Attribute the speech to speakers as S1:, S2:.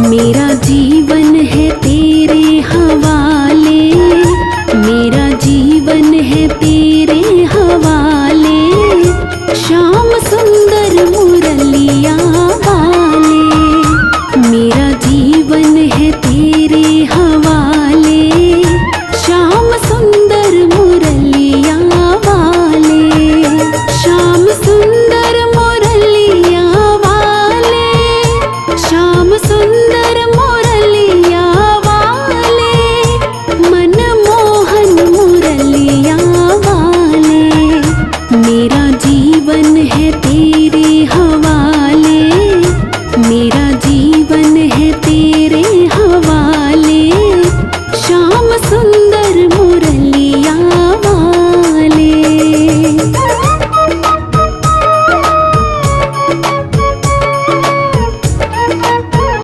S1: मेरा जीवन है तेरे हवाले, मेरा जीवन है तेरे हवाले। श्याम सुंदर मुरलिया वाले, मेरा जीवन है तेरे हवाले। श्याम सुंदर मुरलिया वाले, श्याम सुंदर मुरलिया वाले, श्याम सुंदर